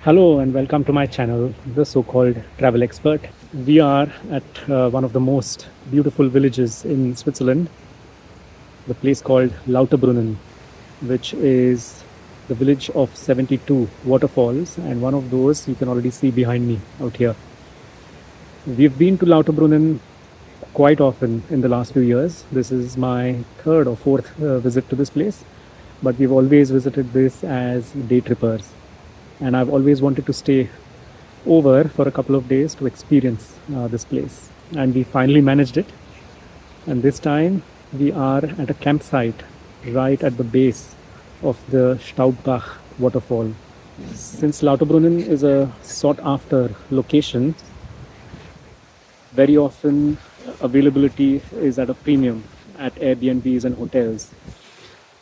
Hello and welcome to my channel, the so-called travel expert. We are at one of the most beautiful villages in Switzerland, the place called Lauterbrunnen, which is the village of 72 waterfalls, and one of those you can already see behind me out here. We've been to Lauterbrunnen quite often in the last few years. This is my third or fourth visit to this place, but we've always visited this as day trippers. And I've always wanted to stay over for a couple of days to experience this place. And we finally managed it. And this time we are at a campsite right at the base of the Staubbach waterfall. Since Lauterbrunnen is a sought after location, very often availability is at a premium at Airbnbs and hotels,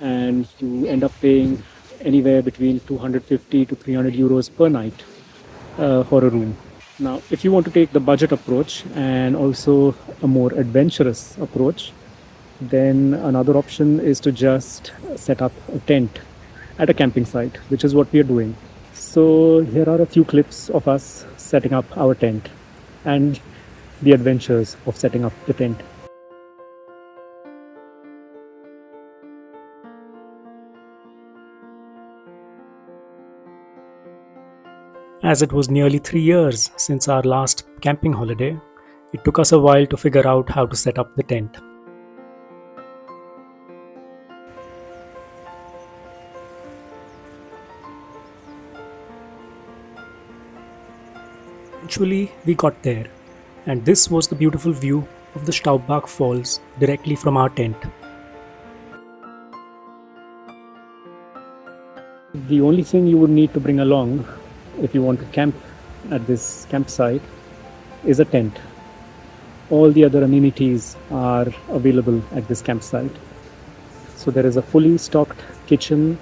and you end up paying anywhere between 250 to 300 euros per night for a room. Now, if you want to take the budget approach and also a more adventurous approach, then another option is to just set up a tent at a camping site, which is what we are doing. So here are a few clips of us setting up our tent and the adventures of setting up the tent. As it was nearly 3 years since our last camping holiday, it took us a while to figure out how to set up the tent. Eventually, we got there, and this was the beautiful view of the Staubbach Falls directly from our tent. The only thing you would need to bring along if you want to camp at this campsite is a tent. All the other amenities are available at this campsite. So there is a fully stocked kitchen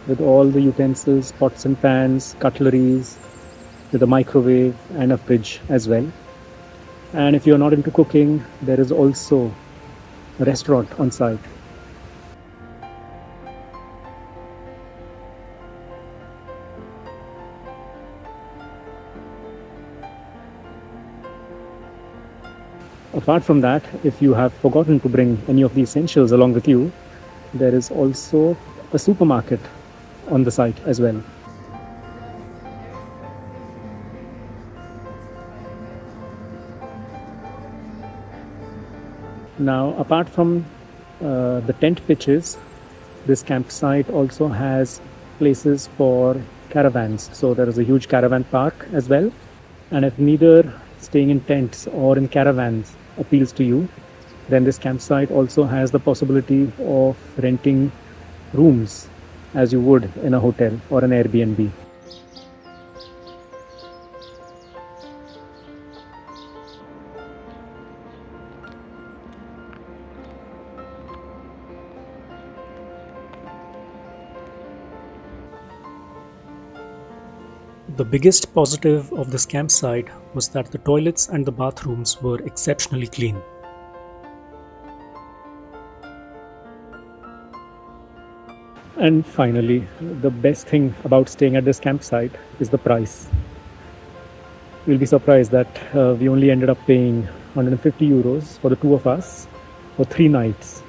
with all the utensils, pots and pans, cutleries, with a microwave and a fridge as well. And if you're not into cooking, there is also a restaurant on site. Apart from that, if you have forgotten to bring any of the essentials along with you, there is also a supermarket on the site as well. Now, apart from the tent pitches, this campsite also has places for caravans. So there is a huge caravan park as well. And if neither staying in tents or in caravans appeals to you, then this campsite also has the possibility of renting rooms as you would in a hotel or an Airbnb. The biggest positive of this campsite was that the toilets and the bathrooms were exceptionally clean. And finally, the best thing about staying at this campsite is the price. You'll be surprised that we only ended up paying 150 euros for the two of us for 3 nights.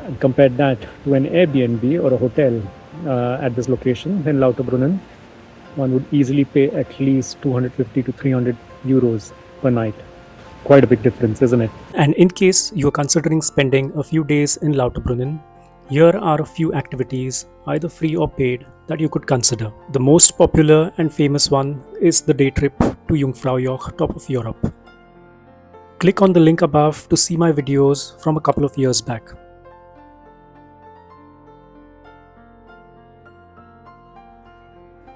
And compared that to an Airbnb or a hotel at this location in Lauterbrunnen, one would easily pay at least 250 to 300 euros per night. Quite a big difference, isn't it? And in case you are considering spending a few days in Lauterbrunnen, here are a few activities, either free or paid, that you could consider. The most popular and famous one is the day trip to Jungfrau, top of Europe. Click on the link above to see my videos from a couple of years back.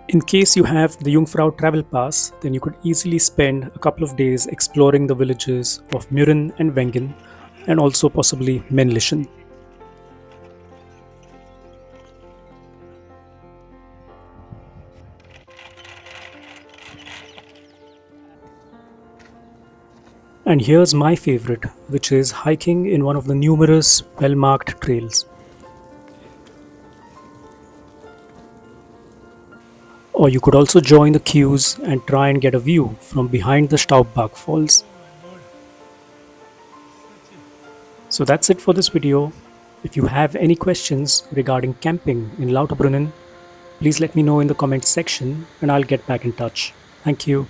In case you have the Jungfrau travel pass, then you could easily spend a couple of days exploring the villages of Mürren and Wengen, and also possibly Männlichen. And here's my favorite, which is hiking in one of the numerous well-marked trails. Or you could also join the queues and try and get a view from behind the Staubbach Falls. So that's it for this video. If you have any questions regarding camping in Lauterbrunnen, please let me know in the comments section and I'll get back in touch. Thank you.